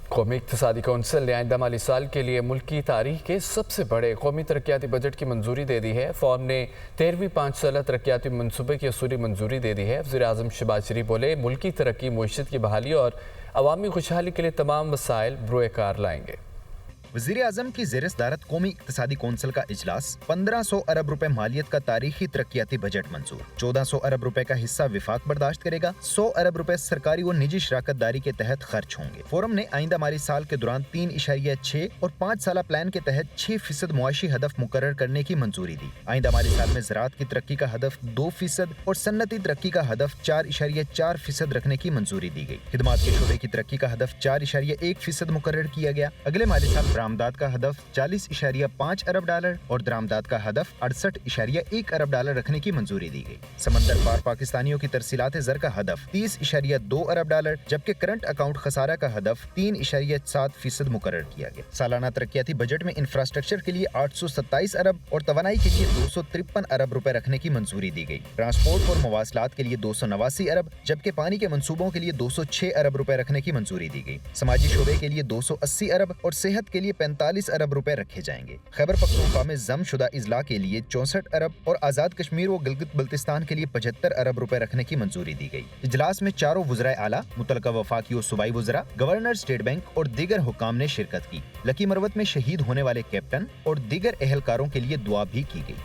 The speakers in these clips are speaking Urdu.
قومی اقتصادی کونسل نے آئندہ مالی سال کے لیے ملک کی تاریخ کے سب سے بڑے قومی ترقیاتی بجٹ کی منظوری دے دی ہے۔ فورم نے 13ویں 5 سالہ ترقیاتی منصوبے کی اصولی منظوری دے دی ہے۔ وزیر اعظم شہباز شریف بولے، ملکی ترقی، معیشت کی بحالی اور عوامی خوشحالی کے لیے تمام وسائل بروئے کار لائیں گے۔ وزیر اعظم کی زیر صدارت قومی اقتصادی کونسل کا اجلاس 1500 ارب روپے مالیت کا تاریخی ترقیاتی بجٹ منظور۔ 1400 ارب روپے کا حصہ وفاق برداشت کرے گا۔ 100 ارب روپے سرکاری و نجی شراکت داری کے تحت خرچ ہوں گے۔ فورم نے آئندہ مالی سال کے دوران 3.6 اور 5 سالہ پلان کے تحت 6% معاشی ہدف مقرر کرنے کی منظوری دی۔ آئندہ مالی سال میں زراعت کی ترقی کا ہدف 2% اور صنعتی ترقی کا ہدف 4.4% رکھنے کی منظوری دی گئی۔ خدمات کے شعبے کی ترقی کا ہدف 4.1% مقرر کیا گیا۔ اگلے مالی سال برآمدات کا ہدف 40.5 ارب ڈالر اور درآمدات کا ہدف 68.1 ارب ڈالر رکھنے کی منظوری دی گئی۔ سمندر پار پاکستانیوں کی ترسیلات زر کا ہدف 30.2 ارب ڈالر جبکہ کرنٹ اکاؤنٹ خسارہ کا ہدف 3.7% مقرر کیا گیا۔ سالانہ ترقیاتی بجٹ میں انفراسٹرکچر کے لیے 827 ارب اور توانائی کے لیے 253 ارب روپے رکھنے کی منظوری دی گئی۔ ٹرانسپورٹ اور مواصلات کے لیے 289 ارب جبکہ پانی کے منصوبوں کے لیے 206 ارب روپے رکھنے کی منظوری دی گئی۔ سماجی شعبے کے لیے 280 ارب اور صحت کے لیے 45 ارب روپے رکھے جائیں گے۔ خیبر پختونخوا میں ضم شدہ اضلاع کے لیے 64 ارب اور آزاد کشمیر و گلگت بلتستان کے لیے 75 ارب روپے رکھنے کی منظوری دی گئی۔ اجلاس میں چاروں وزرائے اعلیٰ، متعلقہ وفاقی و صوبائی وزراء، گورنر اسٹیٹ بینک اور دیگر حکام نے شرکت کی۔ لکی مروت میں شہید ہونے والے کیپٹن اور دیگر اہلکاروں کے لیے دعا بھی کی گئی۔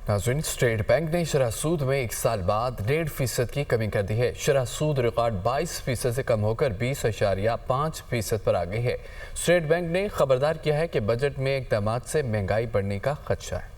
ناظرین، اسٹیٹ بینک نے شرح سود میں 1 سال بعد 1.5% کی کمی کر دی ہے۔ شرح سود ریکارڈ 22% سے کم ہو کر 20.5% پر آ گئی ہے۔ اسٹیٹ بینک نے خبردار کیا ہے کہ بجٹ میں اقدامات سے مہنگائی بڑھنے کا خدشہ ہے۔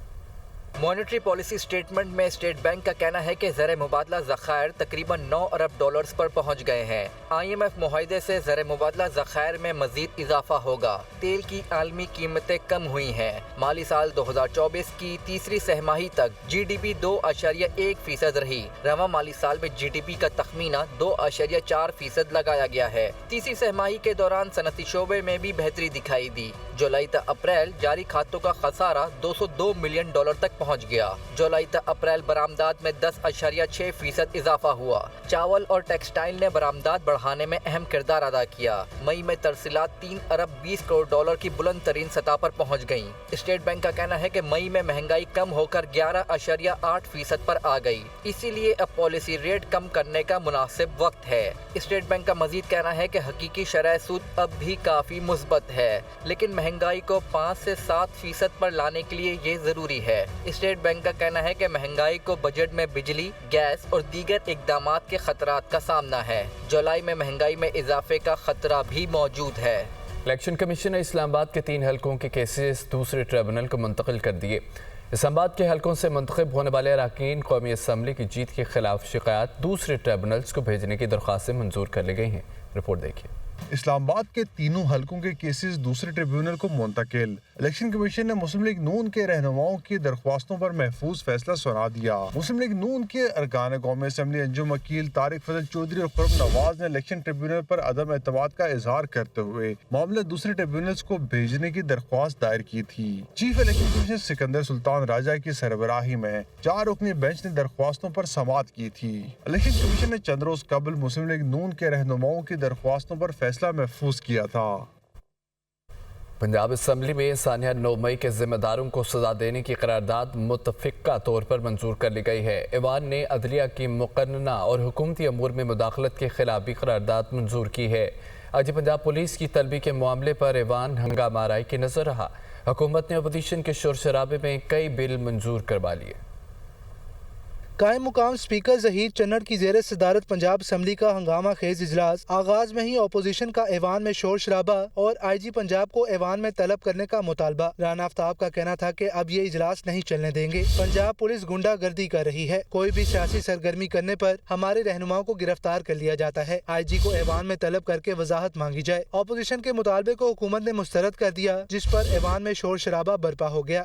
مانیٹری پالیسی سٹیٹمنٹ میں اسٹیٹ بینک کا کہنا ہے کہ زر مبادلہ ذخائر تقریباً 9 ارب ڈالرز پر پہنچ گئے ہیں۔ IMF معاہدے سے زر مبادلہ ذخائر میں مزید اضافہ ہوگا۔ تیل کی عالمی قیمتیں کم ہوئی ہیں۔ مالی سال 2024 کی تیسری سہ ماہی تک GDP 2.1% رہی۔ رواں مالی سال میں GDP کا تخمینہ 2.4% لگایا گیا ہے۔ تیسری سہ ماہی کے دوران صنعتی شعبے میں بھی بہتری دکھائی دی۔ جولائی تا اپریل جاری کھاتوں کا خسارہ 202 ملین ڈالر تک پہنچ گیا۔ جولائی تا اپریل برآمدات میں 10.6% اضافہ ہوا۔ چاول اور ٹیکسٹائل نے برآمدات بڑھانے میں اہم کردار ادا کیا۔ مئی میں ترسیلات 3 ارب 20 کروڑ ڈالر کی بلند ترین سطح پر پہنچ گئیں۔ اسٹیٹ بینک کا کہنا ہے کہ مئی میں مہنگائی کم ہو کر 11.8% پر آ گئی، اسی لیے اب پالیسی ریٹ کم کرنے کا مناسب وقت ہے۔ اسٹیٹ بینک کا مزید کہنا ہے کہ حقیقی شرح سود اب بھی کافی مثبت ہے، لیکن مہنگائی کو 5 سے 7% پر لانے کے لیے یہ ضروری ہے۔ اسٹیٹ بینک کا کہنا ہے کہ مہنگائی کو بجٹ میں بجلی، گیس اور دیگر اقدامات کے خطرات کا سامنا ہے۔ جولائی میں مہنگائی میں اضافے کا خطرہ بھی موجود ہے۔ الیکشن کمیشن نے اسلام آباد کے 3 حلقوں کے کیسز دوسرے ٹریبونل کو منتقل کر دیے۔ اسلام آباد کے حلقوں سے منتخب ہونے والے اراکین قومی اسمبلی کی جیت کے خلاف شکایات دوسرے ٹریبونلز کو بھیجنے کی درخواستیں منظور کر لی گئی ہیں۔ رپورٹ دیکھیے۔ اسلام آباد کے تینوں حلقوں کے کیسز دوسرے ٹریبیونل کو منتقل۔ الیکشن کمیشن نے مسلم لیگ نون کے رہنماؤں کی درخواستوں پر محفوظ فیصلہ سنا دیا۔ مسلم لیگ نون کے ارکان قومی اسمبلی انجم وکیل طارق فضل چودھری اور خرم نواز نے الیکشن ٹریبیونل پر عدم اعتماد کا اظہار کرتے ہوئے معاملہ دوسرے ٹریبیونلز کو بھیجنے کی درخواست دائر کی تھی۔ چیف الیکشن کمیشنر سکندر سلطان راجہ کی سربراہی میں 4 رکنی بینچ نے درخواستوں پر سماعت کی تھی۔ الیکشن کمیشن نے چند روز قبل مسلم لیگ نون کے رہنماؤں کی درخواستوں پر فیصلہ محفوظ کیا تھا۔ پنجاب اسمبلی میں سانحہ 9 مئی کے ذمہ داروں کو سزا دینے کی قرارداد متفقہ طور پر منظور کر لی گئی ہے۔ ایوان نے عدلیہ کی مقننہ اور حکومتی امور میں مداخلت کے خلاف بھی قرارداد منظور کی ہے۔ آج پنجاب پولیس کی طلبی کے معاملے پر ایوان ہنگامہ آرائی کی نظر رہا۔ حکومت نے اپوزیشن کے شور شرابے میں کئی بل منظور کروا لیے۔ قائم مقام اسپیکر ظہیر چنڑ کی زیر صدارت پنجاب اسمبلی کا ہنگامہ خیز اجلاس آغاز میں ہی اپوزیشن کا ایوان میں شور شرابہ اور IG پنجاب کو ایوان میں طلب کرنے کا مطالبہ۔ رانا آفتاب کا کہنا تھا کہ اب یہ اجلاس نہیں چلنے دیں گے۔ پنجاب پولیس گنڈا گردی کر رہی ہے، کوئی بھی سیاسی سرگرمی کرنے پر ہمارے رہنماؤں کو گرفتار کر لیا جاتا ہے۔ IG کو ایوان میں طلب کر کے وضاحت مانگی جائے۔ اپوزیشن کے مطالبے کو حکومت نے مسترد کر دیا، جس پر ایوان میں شور شرابہ برپا ہو گیا۔